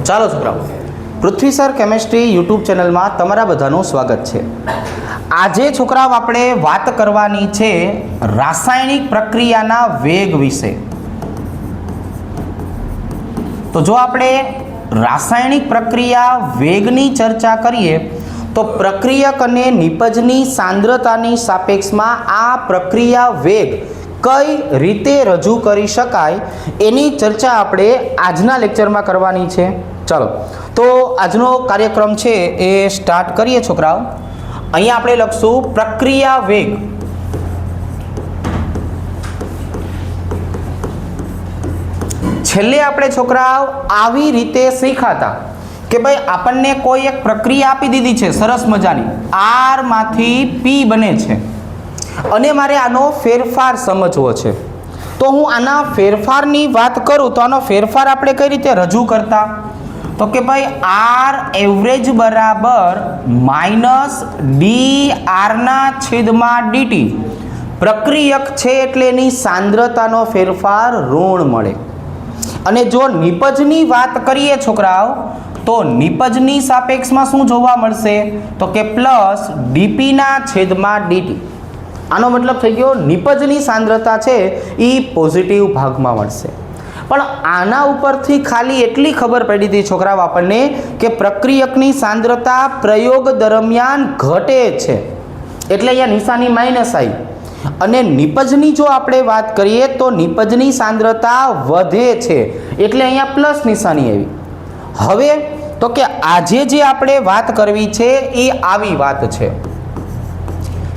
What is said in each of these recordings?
ચાલો છોકરાઓ, પૃથ્વી sir chemistry YouTube ચેનલમાં તમારા બધાનું સ્વાગત છે. આજે છોકરાઓ આપણે વાત કરવાની છે રાસાયણિક પ્રક્રિયાના વેગ વિશે. તો જો આપણે રાસાયણિક પ્રક્રિયા વેગની ચર્ચા કરીએ તો પ્રક્રિયક અને નિપજની સાંદ્રતાની સાપેક્ષમાં આ પ્રક્રિયા વેગ કઈ રીતે રજૂ કરી શકાય એની ચર્ચા આપણે આજના લેક્ચરમાં કરવાની છે. ચાલો તો આજનો કાર્યક્રમ છે એ સ્ટાર્ટ કરીએ છોકરાઓ. અહીંયા આપણે લખશું પ્રક્રિયા વેગ. છેલ્લે આપણે છોકરાઓ આવી રીતે શીખાતા કે ભાઈ આપણને કોઈ એક પ્રક્રિયા આપી દીધી છે સરસ મજાની, આર માંથી પી બને છે અને મારે આનો ફેરફાર સમજવો છે. તો હું આના ફેરફારની વાત કરું તો આનો ફેરફાર આપણે કઈ રીતે રજૂ કરતા? તો કે ભાઈ આર એવરેજ બરાબર માઇનસ ડી આરના છેદમાં ડીટી. પ્રક્રિયક છે એટલે એની સાંદ્રતાનો ફેરફાર ઋણ મળે. અને જો નિપજની વાત કરીએ છોકરાઓ તો નિપજની સાપેક્ષમાં શું જોવા મળશે? તો કે પ્લસ ડીપીના છેદમાં ડીટી. આનો મતલબ થઈ ગયો નિપજની સાંદ્રતા છે એ પોઝિટિવ ભાગમાં મળશે. પણ આના ઉપરથી ખાલી એટલી ખબર પડી હતી છોકરાઓ આપણને કે પ્રક્રિયકની સાંદ્રતા પ્રયોગ દરમિયાન ઘટે છે એટલે અહીંયા નિશાની માઇનસ આવી. અને નિપજની જો આપણે વાત કરીએ તો નિપજની સાંદ્રતા વધે છે એટલે અહીંયા પ્લસ નિશાની આવી. હવે તો કે આજે જે આપણે વાત કરવી છે એ આવી વાત છે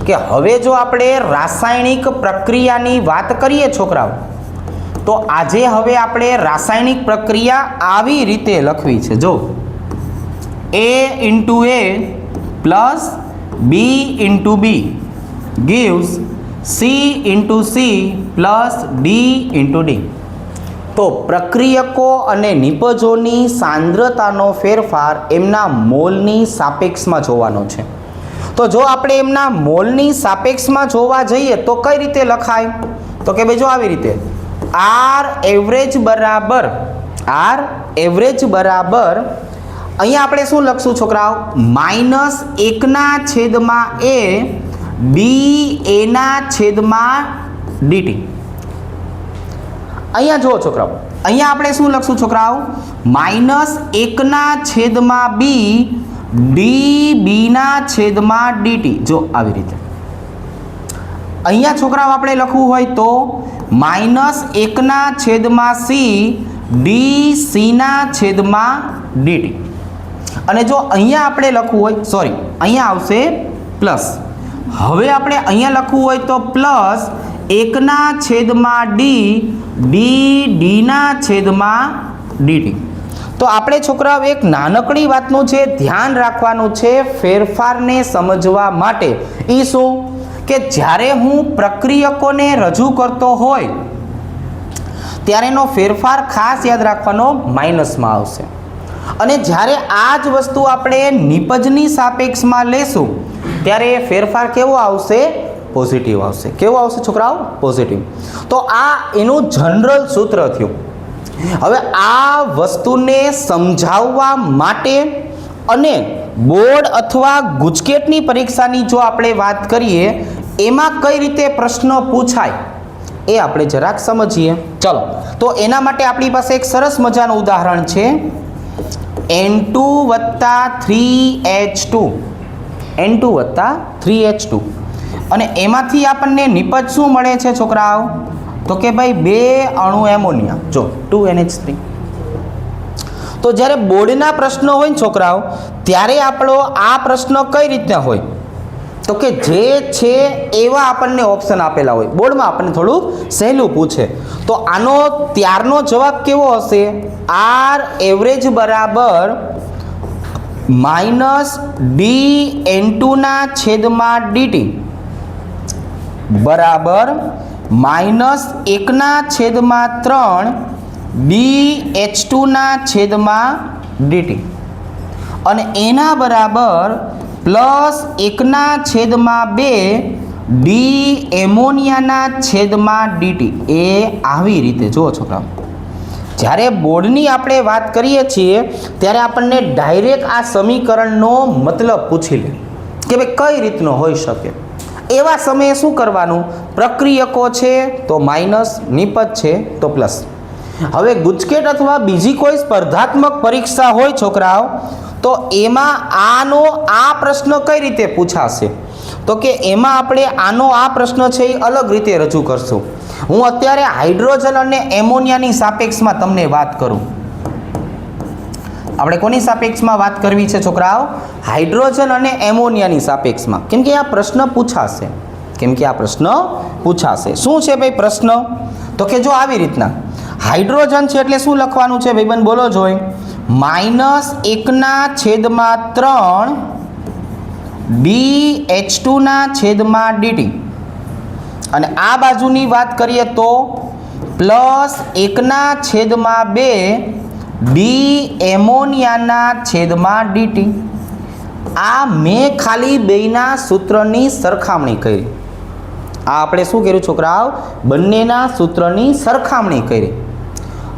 કે હવે જો આપણે રાસાયણિક પ્રક્રિયાની વાત કરીએ છોકરાઓ તો આજે હવે આપણે રાસાયણિક પ્રક્રિયા આવી રીતે લખવી છે. જો A into A plus B into B gives C into C plus D into D. તો પ્રક્રિયકો અને નિપજોની સાંદ્રતાનો ફેરફાર એમના મોલની સાપેક્ષમાં જોવાનો છે. તો જો આપણે એમના મોલની સાપેક્ષમાં જોવા જઈએ તો કઈ રીતે લખાય? તો કે ભાઈ જો આવી રીતે આર એવરેજ બરાબર અહીંયા આપણે શું લખશું છોકરાઓ? માઇનસ 1/A ડી એના છેદમાં ડીટી. અહીંયા જુઓ છોકરાઓ, અહીંયા આપણે શું લખશું છોકરાઓ? માઇનસ 1/B ડી બીના છેદમાં ડીટી. જો આવી રીતે અહીંયા છોકરાઓ આપણે લખવું હોય તો માઇનસ 1/C ડી સીના છેદમાં ડીટી. અને જો અહીંયા આપણે લખવું હોય, સોરી અહીંયા આવશે પ્લસ. હવે આપણે અહીંયા લખવું હોય તો પ્લસ 1/D ડી ડીના છેદમાં ડીટી. તો આપણે છોકરાઓ એક નાનકડી વાતનું છે ધ્યાન રાખવાનું છે ફેરફારને સમજવા માટે. એ શું કે જ્યારે હું પ્રક્રિયકોને રજૂ કરતો હોય ત્યારે એનો ફેરફાર ખાસ યાદ રાખવાનો માઇનસમાં આવશે. અને જ્યારે આ જ વસ્તુ આપણે નિપજની સાપેક્ષમાં લેશું ત્યારે ફેરફાર કેવો આવશે? પોઝિટિવ આવશે. કેવો આવશે છોકરાઓ? પોઝિટિવ. તો આ એનું જનરલ સૂત્ર થયું. હવે આ વસ્તુને સમજાવવા માટે અને બોર્ડ અથવા ગુજકેટની પરીક્ષાની જો આપણે વાત કરીએ એમાં કઈ રીતે પ્રશ્નો પૂછાય એ આપણે જરાક સમજીએ. ચલો તો એના માટે આપણી પાસે એક સરસ મજાનું ઉદાહરણ છે. N2 + 3H2 અને એમાંથી આપણને નિપજ શું મળે છે છોકરાઓ? તો કે ભાઈ 2 અણુ એમોનિયા. જો 2NH3. તો જ્યારે બોર્ડના પ્રશ્નો હોય ને છોકરાઓ ત્યારે આપણો આ પ્રશ્ન કઈ રીતના હોય? તો કે જે છે એવા આપણને ઓપ્શન આપેલા હોય. બોર્ડમાં આપણને થોડું સહેલું પૂછે તો આનો ત્યારનો જવાબ કેવો હશે? આર એવરેજ બરાબર માઇનસ ડી N2ના છેદમાં ડીટી બરાબર માઇનસ 1/3 BH2ના છેદમાં ડીટી અને એના બરાબર પ્લસ 1/2 ડી એમોનિયાના છેદમાં ડીટી. એ આવી રીતે જુઓ છોકરાઓ, જ્યારે બોર્ડની આપણે વાત કરીએ છીએ ત્યારે આપણને ડાયરેક્ટ આ સમીકરણનો મતલબ પૂછી લે કે ભાઈ કઈ રીતનો હોઈ શકે. એવા સમયે શું કરવાનું? પ્રક્રિયકો છે તો માઇનસ, નિપજ છે તો પ્લસ. હવે ગુજકેટ અથવા બીજી કોઈ સ્પર્ધાત્મક પરીક્ષા હોય છોકરાઓ, તો એમાં આનો આ પ્રશ્ન કઈ રીતે પૂછાશે? તો કે એમાં આપણે આનો આ પ્રશ્ન છે એ અલગ રીતે રજૂ કરશું. હું અત્યારે હાઇડ્રોજન અને એમોનિયાની સાપેક્ષમાં તમને વાત કરું. આપણે કોની સાપેક્ષમાં વાત કરવી છે છોકરાઓ? હાઇડ્રોજન અને એમોનિયાની સાપેક્ષમાં. કેમ કે આ પ્રશ્ન પૂછાશે. શું છે ભાઈ પ્રશ્ન? તો કે જો આવી રીતના હાઇડ્રોજન છે એટલે શું લખવાનું છે ભાઈબંધ બોલો જોઈ? -1/3 dH2/dt. અને આ બાજુની વાત કરીએ તો +1/2 d-એમોનિયાના/dt. આ મેં ખાલી બેયના સૂત્રની સરખામણી કરી. આ આપણે શું કર્યું છોકરાઓ? બંનેના સૂત્રની સરખામણી કરી.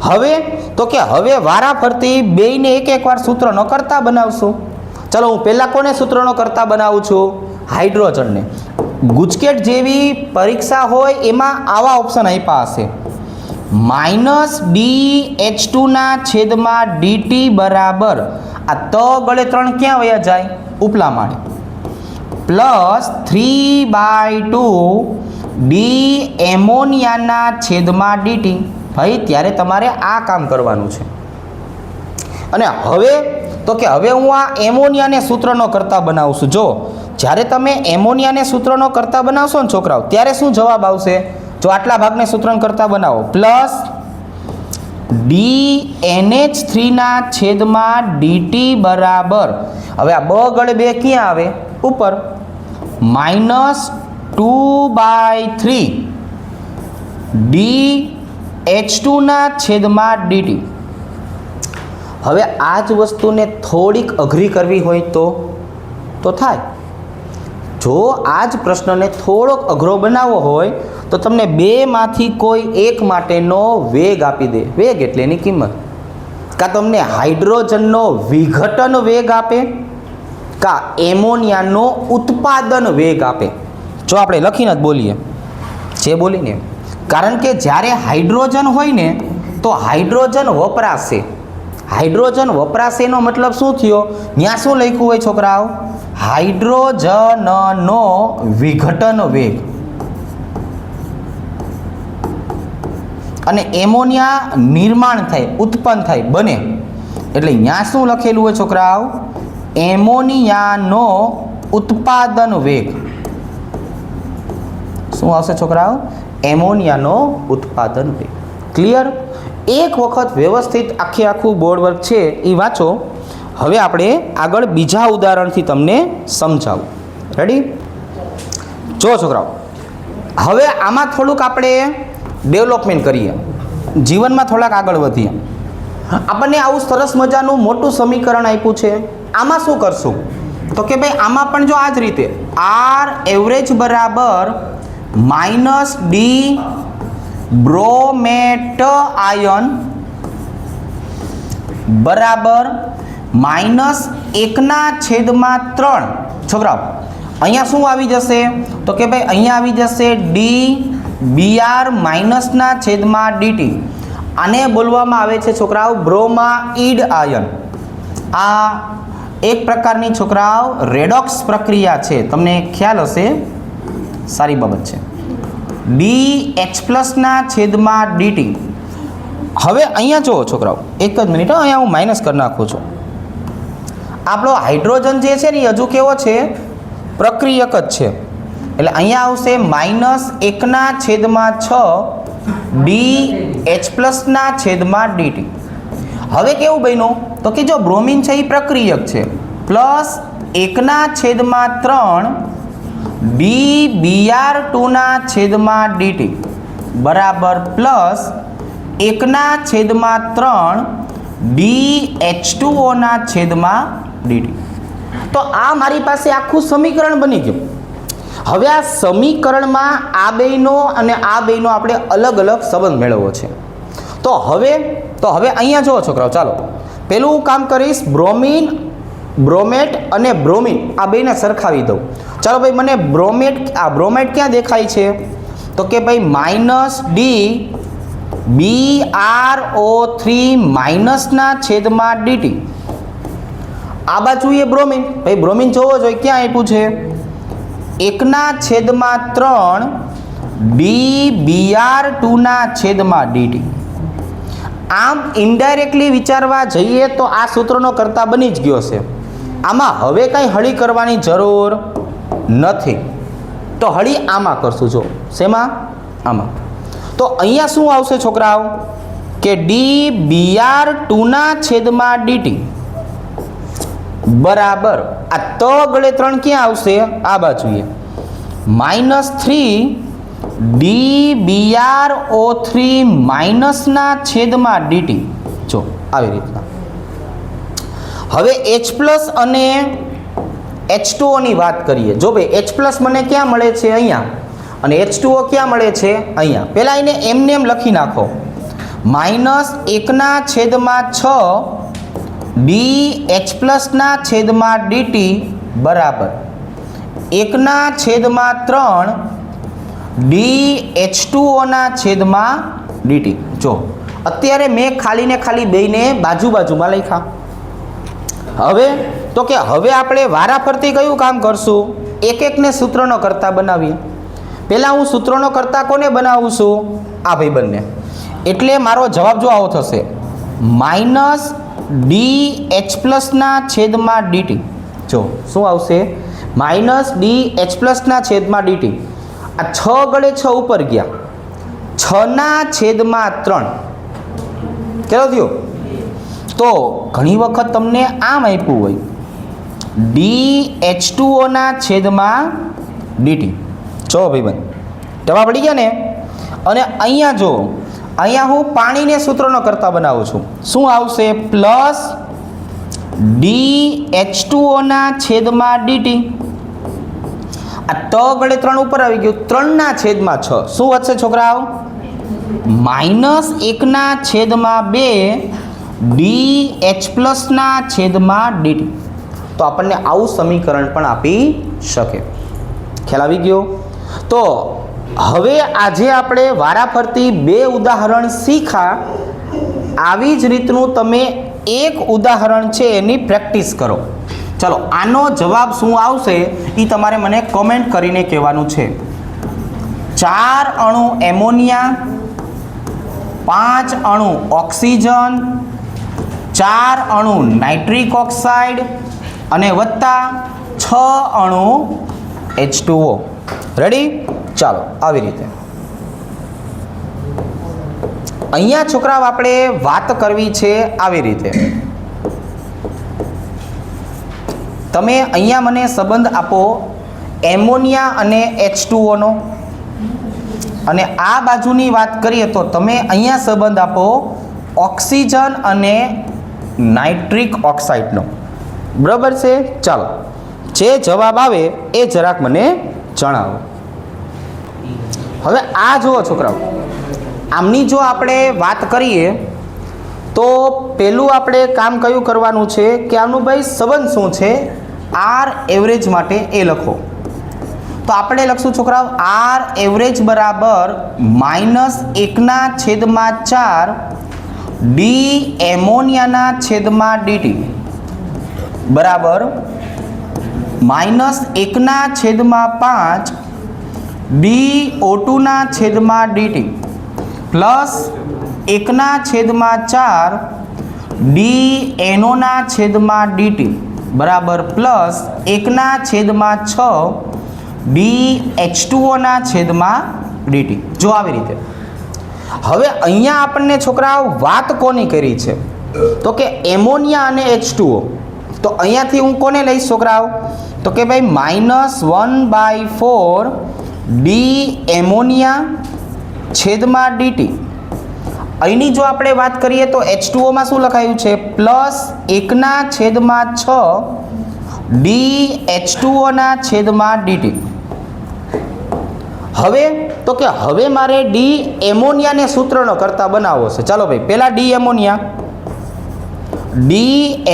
હવે તો કે હવે વારાફરતી બેયને એક વાર સૂત્રનો કરતા બનાવશું. ચલો હું પહેલાં કોને સૂત્રનો કરતા બનાવું છું? હાઇડ્રોજનને. ગુજકેટ જેવી પરીક્ષા હોય એમાં આવા ઓપ્શન આપ્યા હશે. -dH2/dt બરાબર આ ત ગળે 3 ક્યાં વયા જાય? ઉપલા માળે. +3/2 d-એમોનિયાના/dt. ભાઈ ત્યારે તમારે આ કામ કરવાનું છે. અને હવે તો કે હવે હું આ એમોનિયાને સૂત્રનો કરતા બનાવું છું. જો જ્યારે તમે એમોનિયાને સૂત્રનો કરતા બનાવશો ને છોકરાઓ, ત્યારે શું જવાબ આવશે? જો આટલા ભાગને સૂત્રનો કરતા બનાવો, +DNH3/dt બરાબર, હવે આ બ ગળે 2 ક્યાં આવે? ઉપર. -2/3 dH2/dt. હવે આ જ વસ્તુને થોડીક અઘરી કરવી હોય તો થાય. જો આ જ પ્રશ્નને થોડોક અઘરો બનાવવો હોય તો તમને બેમાંથી કોઈ એક માટેનો વેગ આપી દે. વેગ એટલે એની કિંમત. કાં તમને હાઇડ્રોજનનો વિઘટન વેગ આપે, કાં એમોનિયાનો ઉત્પાદન વેગ આપે. જો આપણે લખીને જ બોલીએ, જે બોલીને, કારણ કે જ્યારે હાઇડ્રોજન હોય ને તો હાઇડ્રોજન વપરાશે. હાઇડ્રોજન વપરાશે એનો મતલબ શું થયો? ત્યાં શું લખ્યું હોય છોકરાઓ? હાઇડ્રોજનનો વિઘટન વેગ. અને એમોનિયા નિર્માણ થાય, ઉત્પન્ન થાય, બને. એટલે ત્યાં શું લખેલું હોય છોકરાઓ? એમોનિયાનો ઉત્પાદન વેગ. શું આવશે છોકરાઓ? એમોનિયાનો ઉત્પાદન વેગ. ક્લિયર? એક વખત વ્યવસ્થિત આખું બોર્ડ વર્ક છે એ વાંચો. હવે આપણે આગળ બીજા ઉદાહરણથી તમને સમજાવું. રેડી? જો છોકરાઓ, હવે આમાં થોડુંક આપણે ડેવલપમેન્ટ કરીએ, જીવનમાં થોડાક આગળ વધીએ. આપણને આવું સરસ મજાનું મોટું સમીકરણ આપ્યું છે. આમાં શું કરશું? તો કે ભાઈ આમાં પણ જો આ જ રીતે R એવરેજ બરાબર -D બ્રોમેટ આયન બરાબર -1/3. છોકરાઓ અહીંયા શું આવી જશે? તો કે ભાઈ અહીંયા આવી જશે d-Br-/dt. આને બોલવામાં આવે છે છોકરાઓ બ્રોમાઇડ આયન. આ એક પ્રકારની છોકરાઓ રેડોક્સ પ્રક્રિયા છે. તમને ખ્યાલ હશે, સારી બાબત છે. DH+/dt. હવે અહીંયા જુઓ છોકરાઓ, એક જ મિનિટ, અહીંયા હું માઇનસ કરી નાખું છું. આપણો હાઇડ્રોજન જે છે ને એ હજુ કેવો છે? પ્રક્રિયક જ છે. એટલે અહીંયા આવશે -1/6 DH+/dt. હવે કેવું બન્યું? તો કે જો બ્રોમિન છે એ પ્રક્રિયક છે, +1/3 dBr2/dt બરાબર +1/3 dH2O/dt. તો આ મારી પાસે આખું સમીકરણ બની ગયું. હવે આ સમીકરણમાં આ બેયનો અને આ બેયનો આપણે અલગ અલગ સંબંધ મેળવવો છે. તો હવે અહીંયા જુઓ છોકરાઓ, ચાલો પેલું હું કામ કરીશ, બ્રોમેટ અને બ્રોમિન આ બેને સરખાવી દઉં. ચાલો ભાઈ, મને બ્રોમેટ ક્યાં દેખાય છે? તો કે ભાઈ -DbRO3 માઇનસના છેદમાં dt. આ બાજુ એ બ્રોમિન, ભાઈ બ્રોમિન જોવો જોઈએ, ક્યાં આપ્યું છે? 1/3 dBr2/dt. આમ ઇનડાયરેક્ટલી વિચારવા જઈએ તો આ સૂત્રનો કરતા બની જ ગયો છે. આમાં હવે કાંઈ હળી કરવાની જરૂર નથી. તો હળી આમાં કરશું. જો શેમાં? આમાં. તો અહીંયા શું આવશે છોકરાઓ? કે dBr2/dt બરાબર આ ગળે 3 ક્યાં આવશે? આ બાજુએ -3 dBrO3 માઇનસના છેદમાં dt. જો આવી રીતના. હવે H+ અને H2O ની વાત કરીએ. જો ભાઈ H+ મને ક્યાં મળે છે? અહીંયા. અને H2O ક્યાં મળે છે? અહીંયા. પહેલાં એને એમને એમ લખી નાખો. -1/6 dH+/dt બરાબર 1/3 dH2O/dt. જો અત્યારે મેં ખાલી ને ખાલી બેયને બાજુમાં લખ્યા. હવે તો કે હવે આપણે વારાફરતી કયું કામ કરશું? એક એકને સૂત્રનો કરતા બનાવીએ. પહેલાં હું સૂત્રનો કરતા કોને બનાવું છું? આ ભાઈબંધને. એટલે મારો જવાબ જો આવો થશે, -DH+/dt. જો શું આવશે? -DH+/dt. આ 6 ગળે 6 ઉપર ગયા, 6/3 કેટલો થયો? તો ઘણી વખત તમને આમ આપ્યું હોય DH2O/dt. જો ભાઈબંધ જવાબ પડી ગયા ને. અને અહીંયા જો, અહીંયા હું પાણીને સૂત્રનો કરતા બનાવું છું. શું આવશે? +DH2O/dt. આ ગળે 3 ઉપર આવી ગયું, 3/6. શું વધશે છોકરાઓ? -1/2 DH+/dt. તો આપણને આવું સમીકરણ પણ આપી શકે. ખ્યાલ આવી ગયો? તો હવે આજે આપણે વારાફરતી 2 ઉદાહરણ શીખા. આવી જ રીતનું તમે એક ઉદાહરણ છે એની પ્રેક્ટિસ કરો. ચલો આનો જવાબ શું આવશે એ તમારે મને કોમેન્ટ કરીને કહેવાનું છે. 4 અણુ એમોનિયા, 5 અણુ ઓક્સિજન, 4 અણુ નાઇટ્રિક ઓક્સાઇડ અને વત્તા 6 અણુ H2O. રેડી? ચાલો આવી રીતે. અહીંયા છોકરાઓ આપણે વાત કરવી છે આવી રીતે. તમે અહીંયા મને સંબંધ આપો એમોનિયા અને H2O નો, અને આ બાજુની વાત કરીએ તો તમે અહીંયા સંબંધ આપો ઓક્સિજન અને નાઇટ્રિક ઓક્સાઇડનો. બરાબર છે? ચાલો જે જવાબ આવે એ જરાક મને જણાવો. હવે આ જુઓ છોકરાઓ, આમની જો આપણે વાત કરીએ તો પહેલું આપણે કામ કયું કરવાનું છે કે આનું ભાઈ સંબંધ શું છે આર એવરેજ માટે એ લખો. તો આપણે લખશું છોકરાઓ આર એવરેજ બરાબર -1/4 ડી એમોનિયાના/dt બરાબર -1/5 DO2/dt પ્લસ 1/4 DNO/dt બરાબર પ્લસ 1/6 DH2O/dt. જો આવી રીતે. હવે અહીંયા આપણને છોકરાઓ વાત કોની કરી છે તો કે એમોનિયા અને H2O. તો અહીંયાથી હું કોને લઈશ છોકરાઓ? તો કે ભાઈ -1/4 ડી એમોનિયા/dt. અહીંની જો આપણે વાત કરીએ તો H2O માં શું લખાયું છે? +1/6 DH2O/dt. હવે તો કે હવે મારે ડી એમોનિયાને સૂત્રનો કરતા બનાવવો છે. ચાલો ભાઈ, પહેલા ડી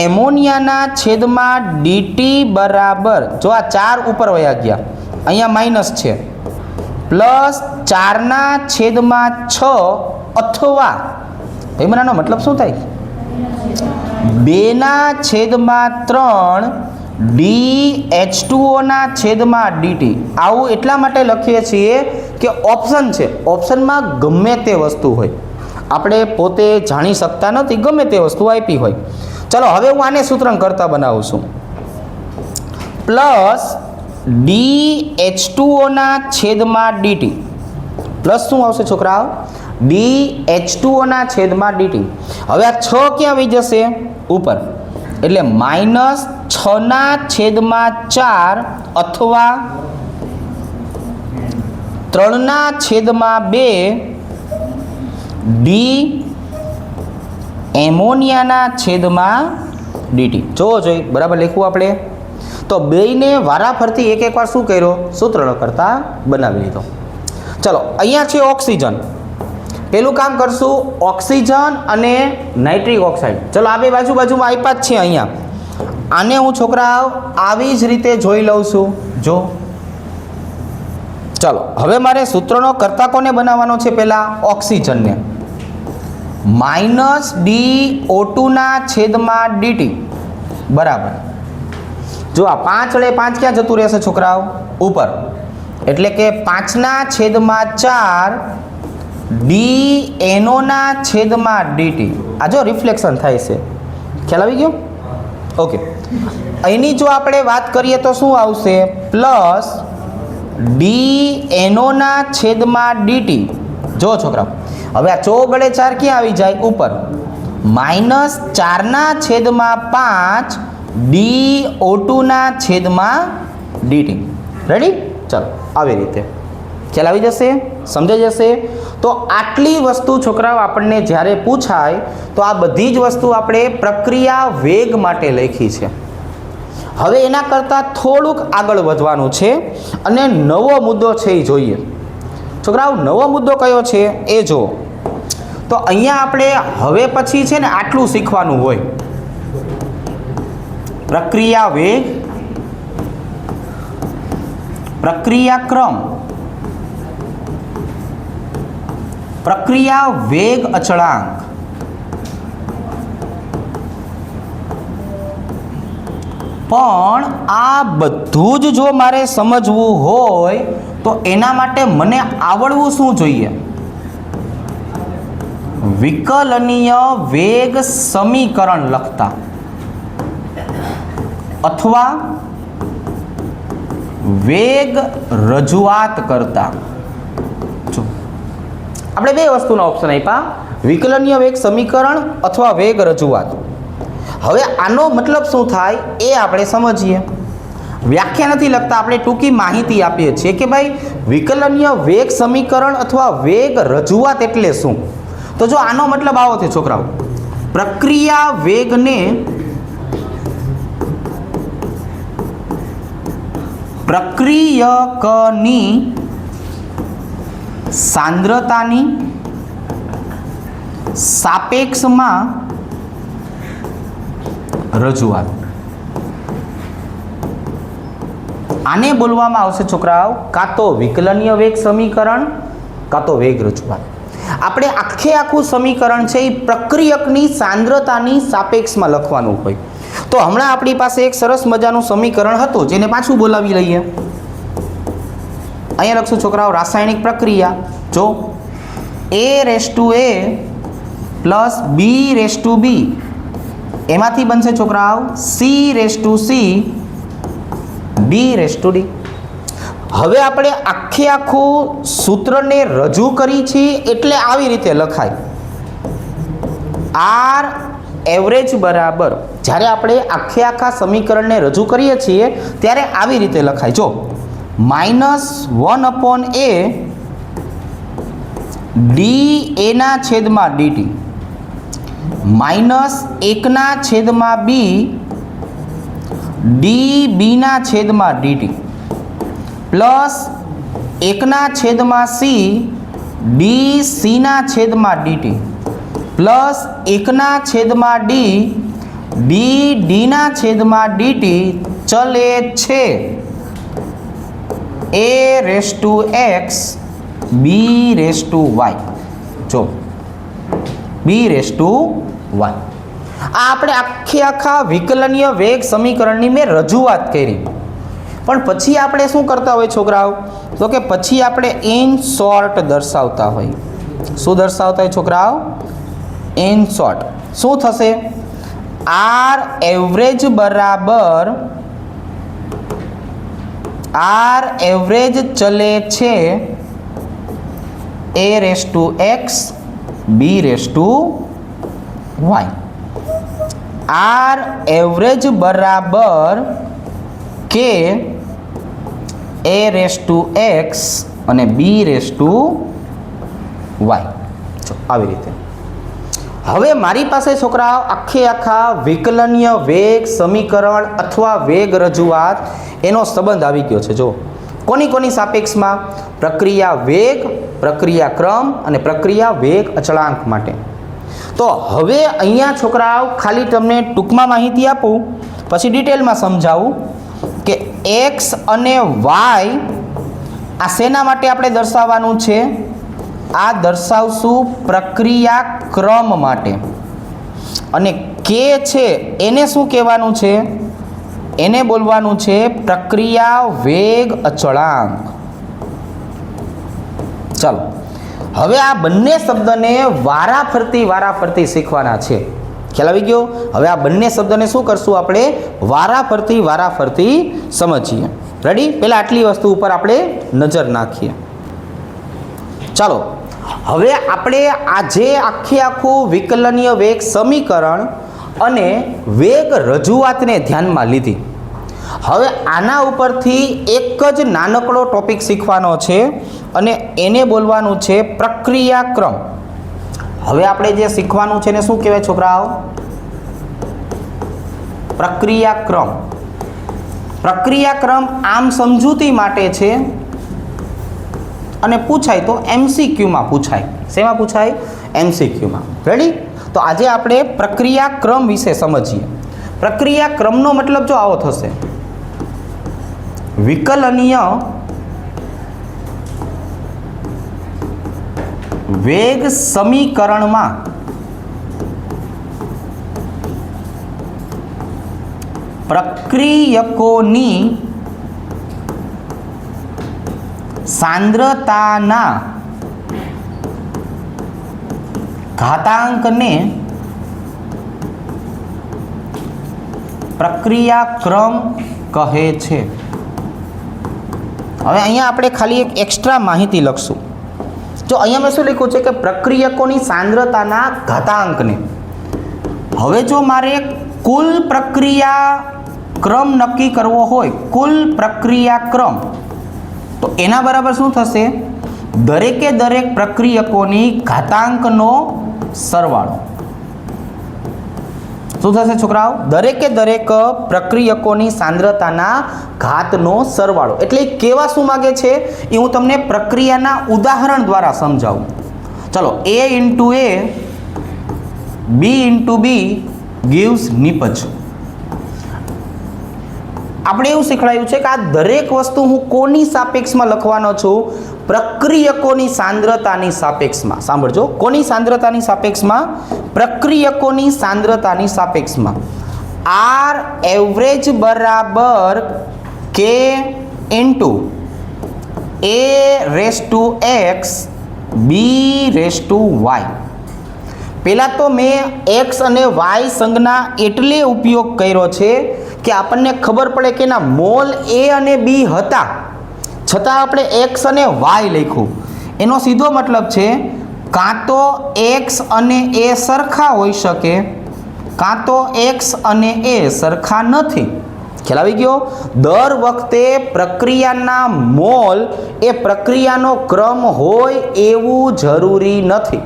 એમોનિયાના છેદમાં ડીટી બરાબર, જો આ 4 ઉપર વયા ગયા, અહીંયા માઇનસ છે, પ્લસ 4/6 અથવા એમનાનો મતલબ શું થાય? 2/3 DH2O/dt. આવું એટલા માટે લખીએ છીએ કે ઓપ્શન છે, ઓપ્શનમાં ગમે તે વસ્તુ હોય, આપણે પોતે જાણી શકતા નથી, ગમે તે વસ્તુ આપી હોય. ચલો હવે હું આને સૂત્રણ કરતા બનાવું છું. પ્લસ DH2O/dt પ્લસ શું આવશે છોકરાઓ? DH2O/dt. હવે આ 6 ક્યાં વહી જશે? ઉપર, એટલે -6/4 અથવા 3/2 ડી એમોનિયાના/dt. જોવો જોઈએ બરાબર લખવું આપણે. તો બેયને વારાફરતી એક વાર શું કર્યો? સૂત્રનો કરતા બનાવી લીધો. ચલો અહીંયા છે ઓક્સિજન. પેલું કામ કરશું ઓક્સિજન અને નાઇટ્રિક ઓક્સાઇડ. ચલો આ બે બાજુમાં આપ્યા જ છે અહીંયા. આને હું છોકરાઓ આવી જ રીતે જોઈ લઉં છું. જો ચલો હવે મારે સૂત્રનો કરતા કોને બનાવવાનો છે? પહેલા ઓક્સિજનને. -DO2/dt બરાબર. જો આ 5 વડે 5 ક્યાં જતું રહેશે છોકરાઓ? ઉપર, એટલે કે 5/4 DNO/dt. આ જો રિફ્લેક્શન થાય છે, ખ્યાલ આવી ગયો? ઓકે, અહીંની જો આપણે વાત કરીએ તો શું આવશે? Plus DNO/dt. જો છોકરાઓ હવે આ 4 વડે 4 ક્યાં આવી જાય? ઉપર, -4/5 DO2/dt. રેડી? ચાલો આવી રીતે ખ્યાલ આવી જશે, સમજાઈ જશે. તો આટલી વસ્તુ છોકરાઓ આપણને જ્યારે પૂછાય તો આ બધી જ વસ્તુ આપણે પ્રક્રિયા વેગ માટે લખી છે. હવે એના કરતાં થોડુંક આગળ વધવાનું છે અને નવો મુદ્દો છે એ જોઈએ. છોકરાઓ નવો મુદ્દો કયો છે એ જો. તો અહીંયા આપણે હવે પછી છે ને આટલું શીખવાનું હોય. પ્રક્રિયા વેગ, પ્રક્રિયા ક્રમ, પ્રક્રિયા વેગ અચળાંક, પણ આ બધું જ જો મારે સમજવું હોય તો એના માટે મને આવડવું શું જોઈએ? વિકલનીય વેગ સમીકરણ લખતા અથવા વેગ રજૂઆત કરતા. જો આપણે બે વસ્તુના ઓપ્શન આપ્યા, વિકલનીય વેગ સમીકરણ અથવા વેગ રજૂઆત. હવે આનો મતલબ શું થાય એ આપણે સમજીએ. વ્યાખ્યા નથી લખતા, આપણે ટૂંકી માહિતી આપીએ છીએ કે ભાઈ વિકલનીય વેગ સમીકરણ અથવા વેગ રજૂઆત એટલે શું. તો જો આનો મતલબ આવો છે છોકરાઓ, પ્રક્રિયા વેગને પ્રક્રિયકની સાંદ્રતાની સાપેક્ષમાં રજૂઆત. આને બોલવામાં આવશે છોકરાઓ કાં તો વિકલનીય વેગ સમીકરણ કાં તો વેગ રજૂઆત. આપણે આખું સમીકરણ છે એ પ્રક્રિયકની સાંદ્રતાની સાપેક્ષમાં લખવાનું હોય. તો હમણાં આપણી પાસે એક સરસ મજાનું સમીકરણ હતું જેને પાછું બોલાવી લઈએ. અહીંયા લખશું છોકરાઓ રાસાયણિક પ્રક્રિયા. જો A + B એમાંથી બનશે છોકરાઓ C D. હવે આપણે આખું સૂત્રને રજૂ કરી છે એટલે આવી રીતે લખાય. R એવરેજ બરાબર, જ્યારે આપણે આખા સમીકરણને રજૂ કરીએ છીએ ત્યારે આવી રીતે લખાય. જો -1/A dA/dt -1/B dB/dt plus 1/c dc/dt plus 1/d dd/dt ચલે છે a⁻x b⁻y. જો b⁻y આ આપણે આખા વિકલનીય વેગ સમીકરણની મેં રજૂઆત કરી. પણ પછી આપણે શું કરતા હોય છોકરાઓ, તો કે પછી આપણે ઇન શોર્ટ દર્શાવતા હોય. શું દર્શાવતા હોય છોકરાઓ? In short. શું થશે? આર એવરેજ બરાબર આર એવરેજ ચલે છે a⁻x b⁻y. આર એવરેજ બરાબર કે a⁻x અને b⁻y. આવી રીતે. હવે મારી પાસે છોકરાઓ આખા વિકલનીય વેગ સમીકરણ અથવા વેગ રજૂઆત એનો સંબંધ આવી ગયો છે. જો કોની સાપેક્ષમાં? પ્રક્રિયા વેગ, પ્રક્રિયા ક્રમ અને પ્રક્રિયા વેગ અચળાંક માટે. તો હવે અહીંયા છોકરાઓ ખાલી તમને ટૂંકમાં માહિતી આપું, પછી ડિટેલમાં સમજાવું કે x અને y આ શેના માટે આપણે દર્શાવવાનું છે? આ દર્શાવશું પ્રક્રિયા ક્રમ માટે. અને કે છે એને શું કહેવાનું છે? એને બોલવાનું છે પ્રક્રિયા વેગ અચળાંક. ચાલો હવે આ બંને શબ્દને વારાફરતી શીખવાના છે. ખ્યાલ આવી ગયો? હવે આ બંને શબ્દને શું કરશું આપણે? વારાફરતી સમજીએ. રેડી? પહેલા આટલી વસ્તુ ઉપર આપણે નજર નાખીએ. ચાલો હવે આપણે આજે આખું વિકલનીય વેગ સમીકરણ અને વેગ રજૂઆતને ધ્યાનમાં લીધી. હવે આના ઉપરથી એક જ નાનકડો ટોપિક શીખવાનો છે અને એને બોલવાનું છે પ્રક્રિયા ક્રમ. હવે આપણે જે શીખવાનું છે એને શું કહેવાય છોકરાઓ? પ્રક્રિયા ક્રમ. પ્રક્રિયા ક્રમ આમ સમજૂતી માટે છે અને પૂછાય તો MCQમાં પૂછાય. શેમાં પૂછાય? MCQમાં. રેડી? તો આજે આપણે પ્રક્રિયા ક્રમ વિશે સમજીએ. પ્રક્રિયા ક્રમનો મતલબ જો આવો થશે: વિકલનીય વેગ સમીકરણમાં પ્રક્રિયકોની સાંદ્રતાના ઘાતાંકને પ્રક્રિયા ક્રમ કહે છે. હવે અહીંયા આપણે ખાલી એક એક્સ્ટ્રા માહિતી લખશું. જો અહીંયા મેં શું લખ્યું છે કે પ્રક્રિયકોની સાંદ્રતાના ઘાતાંકને. હવે જો મારે કુલ પ્રક્રિયા ક્રમ નક્કી કરવો હોય, કુલ પ્રક્રિયા ક્રમ, તો એના બરાબર શું થશે? દરેકે દરેક પ્રક્રિયકોની ઘાતાંકનો સરવાળો. શું થશે છોકરાઓ? દરેકે દરેક પ્રક્રિયકોની સાંદ્રતાના ઘાતનો સરવાળો. એટલે કેવા શું માગે છે એ હું તમને પ્રક્રિયાના ઉદાહરણ દ્વારા સમજાવું. ચલો, a × a b × b gives નિપજ. આપણે એવું શીખવાડ્યું છે કે આ દરેક વસ્તુ હું કોની સાપેક્ષમાં લખવાનો છું? પ્રક્રિયકોની સાંદ્રતાની સાપેક્ષમાં. સાંભળજો, કોની સાંદ્રતાની સાપેક્ષમાં? પ્રક્રિયકોની સાંદ્રતાની સાપેક્ષમાં. આર એવરેજ બરાબર કે × a⁻x b⁻y. પહેલાં તો મેં x અને y સંજ્ઞા એટલે ઉપયોગ કર્યો છે કે આપણને ખબર પડે કે એના મોલ a અને b હતા, છતાં આપણે x અને y લખ્યું. એનો સીધો મતલબ છે કાં તો x અને a સરખા હોઈ શકે, કાં તો x અને a સરખા નથી. ખ્યાલ આવી ગયો? દર વખતે પ્રક્રિયાના મોલ એ પ્રક્રિયાનો ક્રમ હોય એવું જરૂરી નથી.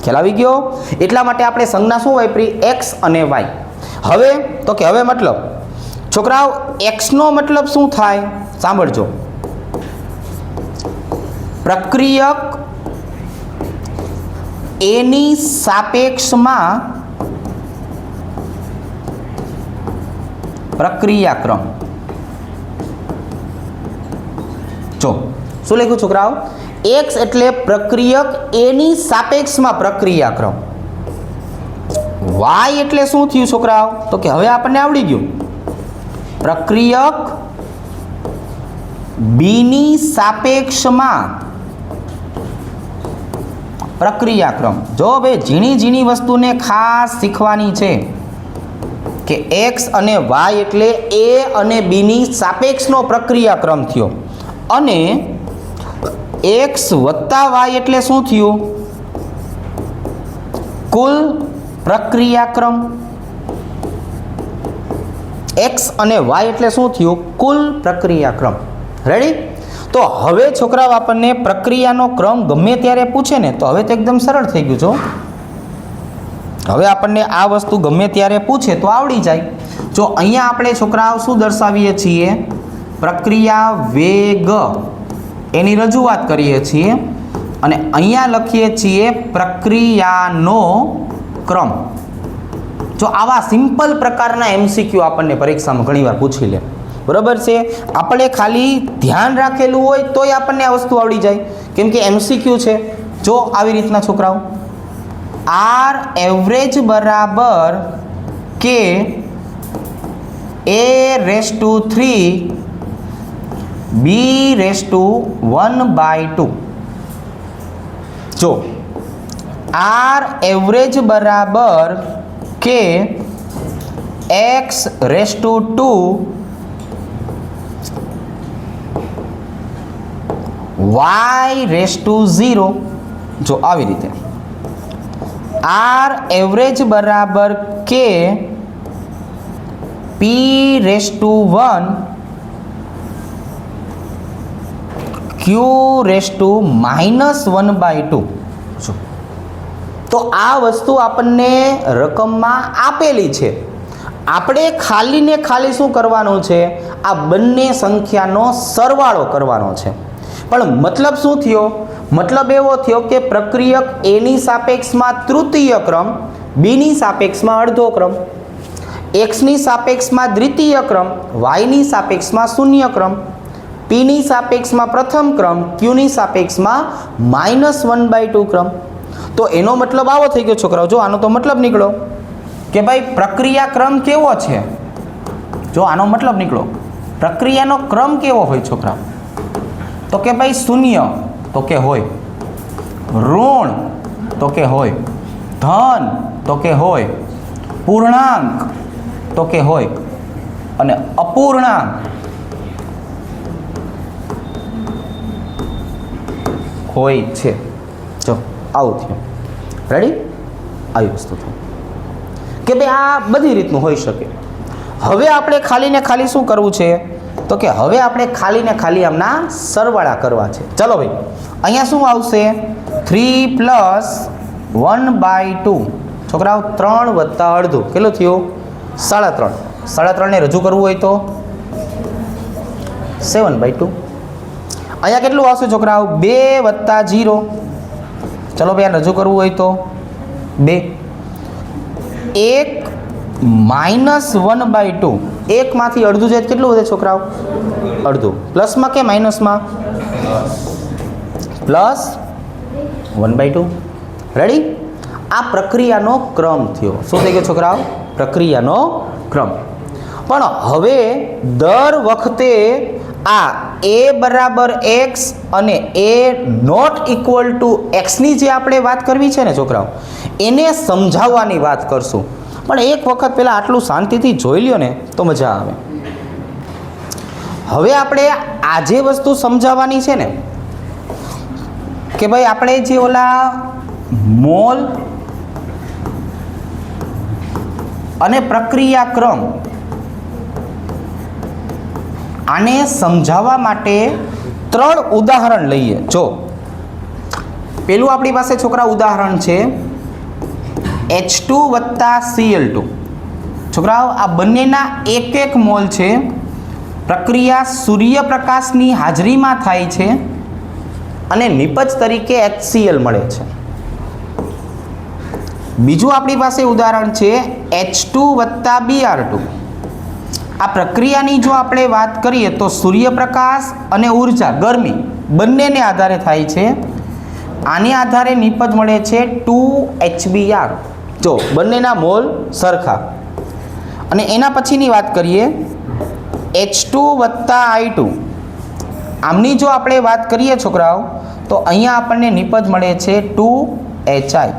ખ્યાલ આવી ગયો? એટલા માટે આપણે સંજ્ઞા શું વાપરી? x અને y. હવે તો કે હવે મતલબ છોકરાઓ x નો મતલબ શું થાય? સાંભળજો, પ્રક્રિયક એની સાપેક્ષમાં પ્રક્રિયાક્રમ. જો શું લખ્યું છોકરાઓ? x એટલે પ્રક્રિયક એની સાપેક્ષમાં પ્રક્રિયાક્રમ. y એટલે શું થયું છોકરાઓ? તો કે હવે આપણને આવડી ગયું. પ્રક્રિયક બીની સાપેક્ષમાં પ્રક્રિયાક્રમ. જો ભાઈ ઝીણી ઝીણી વસ્તુને ખાસ શીખવાની છે કે x અને y એટલે a અને b ની સાપેક્ષનો પ્રક્રિયાક્રમ થયો અને x વત્તા y એટલે શું થયું? કુલ પ્રક્રિયાક્રમ. x અને y એટલે શું થયું? કુલ પ્રક્રિયાક્રમ. રેડી? તો હવે છોકરાઓ આપણને પ્રક્રિયાનો ક્રમ ગમે ત્યારે પૂછે ને તો હવે તો એકદમ સરળ થઈ ગયું છો. હવે આપણને આ વસ્તુ ગમે ત્યારે પૂછે તો આવડી જાય. જો અહીંયા આપણે છોકરાઓ શું દર્શાવીએ છીએ? પ્રક્રિયા વેગ એની રજૂઆત કરીએ છીએ અને અહીંયા લખીએ છીએ પ્રક્રિયાનો ક્રમ. જો આવા સિમ્પલ પ્રકારના એમસીક્યુ આપણને પરીક્ષામાં ઘણીવાર પૂછી લે. બરાબર છે? આપણે ખાલી ધ્યાન રાખેલું હોય તોય આપણને આ વસ્તુ આવડી જાય કેમ કે એમસીક્યુ છે. જો આવી રીતના છોકરાઓ આર એવરેજ બરાબર કે a⁻³ b⁻². જો આર એવરેજ બરાબર કે x⁻² y⁻0. જો આવી રીતે આર એવરેજ બરાબર કે p⁻1 q⁻². તો આ વસ્તુ આપણને રકમમાં આપેલી છે. આપણે ખાલી ને ખાલી શું કરવાનું છે? આ બંને સંખ્યાનો સરવાળો કરવાનો છે. પણ મતલબ શું થયો? મતલબ એવો થયો કે પ્રક્રિયક એની સાપેક્ષમાં તૃતીય ક્રમ, બીની સાપેક્ષમાં અડધો ક્રમ, એક્સની સાપેક્ષમાં દ્વિતીય ક્રમ, વાયની સાપેક્ષમાં શૂન્ય ક્રમ, પીની સાપેક્ષમાં પ્રથમ ક્રમ, ક્યુની સાપેક્ષમાં -1/2 ક્રમ. તો એનો મતલબ આવો થઈ ગયો છોકરાઓ. જો આનો તો મતલબ નીકળો કે ભાઈ પ્રક્રિયા ક્રમ કેવો છે. જો આનો મતલબ નીકળો પ્રક્રિયાનો ક્રમ કેવો હોય છોકરાઓ? તો કે ભાઈ શૂન્ય તો કે હોય, ઋણ તો કે હોય, ધન તો કે હોય, પૂર્ણાંક તો કે હોય અને અપૂર્ણાંક હોય છે. જો આવું થયું. રેડી? આવી વસ્તુ થઈ કે ભાઈ આ બધી રીતનું હોઈ શકે. હવે આપણે ખાલી ને ખાલી શું કરવું છે? તો કે હવે આપણે ખાલી ને ખાલી આમના સરવાળા કરવા છે. ચલો ભાઈ અહીંયા શું આવશે? 3 + 1/2. છોકરાઓ 3 વત્તા અડધું કેટલું થયું? 3.5. 3.5 ને રજૂ કરવું હોય તો 7/2. અહીંયા કેટલું આવશે છોકરાઓ? 2 વત્તા 0. ચલો ભાઈ આ રજૂ કરવું હોય તો 2. 1 -1/2. 1 માંથી અડધું જાય કેટલું વધે છોકરાઓ? અડધું. પ્લસમાં કે માઇનસમાં? +1/2. રેડી? આ પ્રક્રિયાનો ક્રમ થયો. શું થઈ ગયો છોકરાઓ? પ્રક્રિયાનો ક્રમ. પણ હવે દર વખતે આ a બરાબર x અને a⁻x ની જે આપણે વાત કરવી છે ને છોકરાઓ એને સમજાવવાની વાત કરશું. પણ એક વખત પહેલાં આટલું શાંતિથી જોઈ લ્યો ને તો મજા આવે. હવે આપણે આ જે વસ્તુ સમજાવવાની છે ને કે ભાઈ આપણે જે ઓલા મોલ અને પ્રક્રિયા ક્રમ આને સમજાવવા માટે 3 ઉદાહરણ લઈએ. જો પેલું આપણી પાસે છોકરા ઉદાહરણ છે H2 + Cl2. છોકરાઓ આ બંનેના 1 મોલ છે. પ્રક્રિયા સૂર્યપ્રકાશની હાજરીમાં થાય છે અને નિપજ તરીકે HCl મળે છે. બીજું આપણી પાસે ઉદાહરણ છે H2 વત્તા Br2. આ પ્રક્રિયાની જો આપણે વાત કરીએ તો સૂર્યપ્રકાશ અને ઉર્જા ગરમી બંનેને આધારે થાય છે. આને આધારે નિપજ મળે છે 2HBr. જો બંનેના મોલ સરખા. અને એના પછીની વાત કરીએ H2 વત્તા I2. આમની જો આપણે વાત કરીએ છોકરાઓ તો અહીંયા આપણને નિપજ મળે છે 2HI.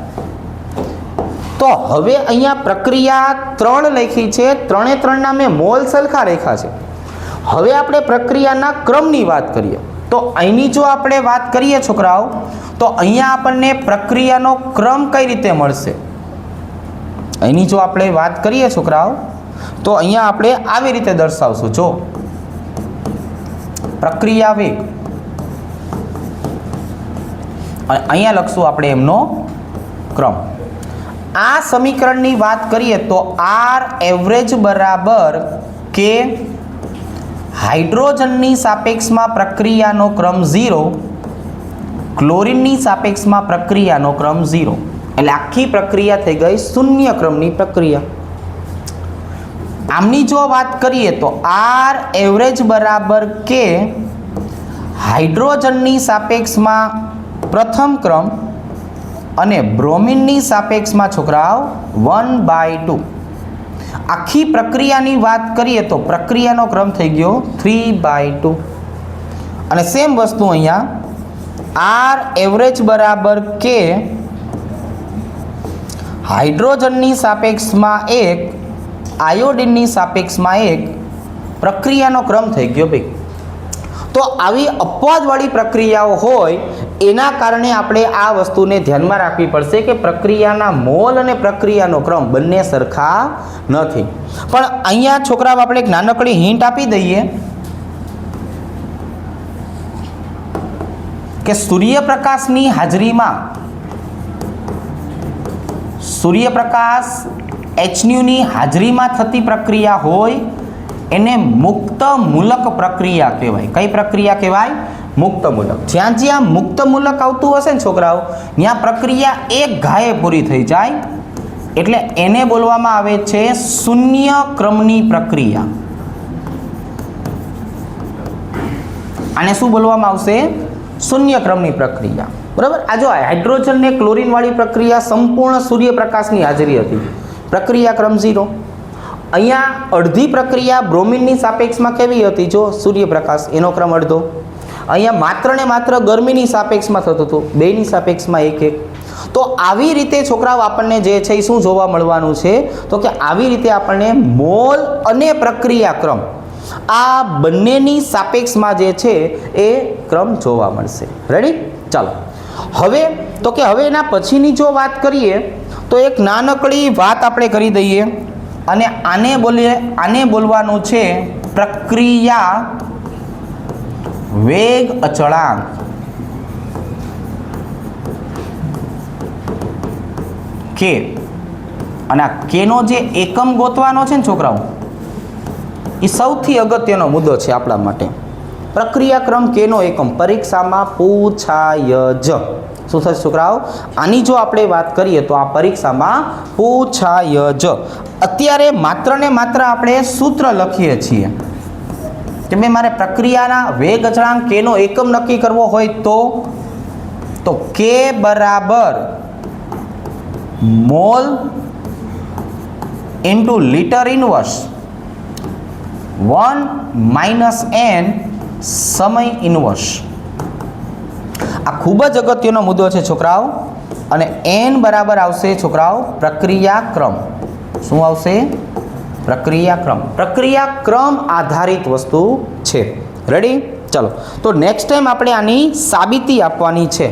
તો હવે અહીંયા પ્રક્રિયા 3 લખી છે, 3 મેં મોલ સરખા લખ્યા છે. હવે આપણે પ્રક્રિયાના ક્રમની વાત કરીએ તો અહીંની જો આપણે વાત કરીએ છોકરાઓ તો અહીંયા આપણને પ્રક્રિયાનો ક્રમ કઈ રીતે મળશે. અહીંની જો આપણે વાત કરીએ છોકરાઓ તો અહીંયા આપણે આવી રીતે દર્શાવશું. જો પ્રક્રિયા વેગ અને અહીંયા લખશું આપણે એમનો ક્રમ. આ સમીકરણની વાત કરીએ તો R એવરેજ બરાબર કે હાઇડ્રોજનની સાપેક્ષમાં પ્રક્રિયાનો ક્રમ 0, ક્લોરીનની સાપેક્ષમાં પ્રક્રિયાનો ક્રમ 0. એટલે આખી પ્રક્રિયા થઈ ગઈ શૂન્ય ક્રમની પ્રક્રિયા. આમની જો વાત કરીએ તો R એવરેજ બરાબર કે હાઇડ્રોજનની સાપેક્ષમાં પ્રથમ ક્રમ અને બ્રોમિનની સાપેક્ષમાં છોકરાઓ 1/2. આખી પ્રક્રિયાની વાત કરીએ તો પ્રક્રિયાનો ક્રમ થઈ ગયો 3/2. અને સેમ વસ્તુ અહીંયા R એવરેજ બરાબર કે હાઇડ્રોજનની સાપેક્ષમાં 1, આયોડિનની સાપેક્ષમાં 1 પ્રક્રિયાનો ક્રમ થઈ ગયો ભાઈ. તો આવી અપવાદવાળી પ્રક્રિયાઓ હોય એના કારણે આપણે આ વસ્તુને ધ્યાનમાં રાખવી પડશે કે પ્રક્રિયાના મોલ અને પ્રક્રિયાનો ક્રમ બંને સરખા નથી. પણ અહીંયા છોકરાઓ આપણે એક નાનકડી હિન્ટ આપી દઈએ કે સૂર્યપ્રકાશની હાજરીમાં સૂર્યપ્રકાશ HNuની હાજરીમાં થતી પ્રક્રિયા હોય એને મુક્ત મૂલક પ્રક્રિયા કહેવાય. કઈ પ્રક્રિયા કહેવાય? મુક્ત મૂલક. જ્યાં જ્યાં મુક્ત મૂલક આવતું હશે ને છોકરાઓ ત્યાં પ્રક્રિયા એક ઘાએ પૂરી થઈ જાય એટલે એને બોલવામાં આવે છે શૂન્ય ક્રમની પ્રક્રિયા. આને શું બોલવામાં આવશે? શૂન્ય ક્રમની પ્રક્રિયા. બરાબર. આ જો હાઇડ્રોજન ને ક્લોરીન વાળી પ્રક્રિયા સંપૂર્ણ સૂર્યપ્રકાશની હાજરી હતી, પ્રક્રિયા ક્રમ 0. અહીંયા અડધી પ્રક્રિયા બ્રોમિનની સાપેક્ષમાં કેવી હતી? જો સૂર્યપ્રકાશ, એનો ક્રમ અડધો. અહીંયા માત્ર ને માત્ર ગરમીની સાપેક્ષમાં થતું હતું, બેની સાપેક્ષમાં 1-1. તો આવી રીતે છોકરાઓ આપણને જે છે એ શું જોવા મળવાનું છે તો કે આવી રીતે આપણને મોલ અને પ્રક્રિયા ક્રમ આ બંનેની સાપેક્ષમાં જે છે એ ક્રમ જોવા મળશે. રેડી? ચાલો હવે તો કે હવે એના પછીની જો વાત કરીએ તો એક નાનકડી વાત આપણે કરી દઈએ અને આને બોલવાનું છે પ્રક્રિયા વેગ અચળાંક. કે અને આ કેનો જે એકમ ગોતવાનો છે ને છોકરાઓ એ સૌથી અગત્યનો મુદ્દો છે આપણા માટે. પ્રક્રિયાક્રમ કેનો એકમ પરીક્ષામાં પૂછાય જ. શું થશે છોકરાઓ? આની જો આપણે વાત કરીએ તો આ પરીક્ષામાં પૂછાય જ. અત્યારે માત્ર ને માત્ર આપણે સૂત્ર લખીએ છીએ કે ભાઈ મારે પ્રક્રિયાના વેગ અચળાંક કેનો એકમ નક્કી કરવો હોય તો કે બરાબર mall into litre inverse 1 - n સમય ઇનવર્સ. આ ખૂબ જ અગત્યનો મુદ્દો છે છોકરાઓ. અને n બરાબર આવશે છોકરાઓ પ્રક્રિયાક્રમ. શું આવશે? પ્રક્રિયાક્રમ. પ્રક્રિયાક્રમ આધારિત વસ્તુ છે. રેડી? ચલો તો નેક્સ્ટ ટાઈમ આપણે આની સાબિતી આપવાની છે.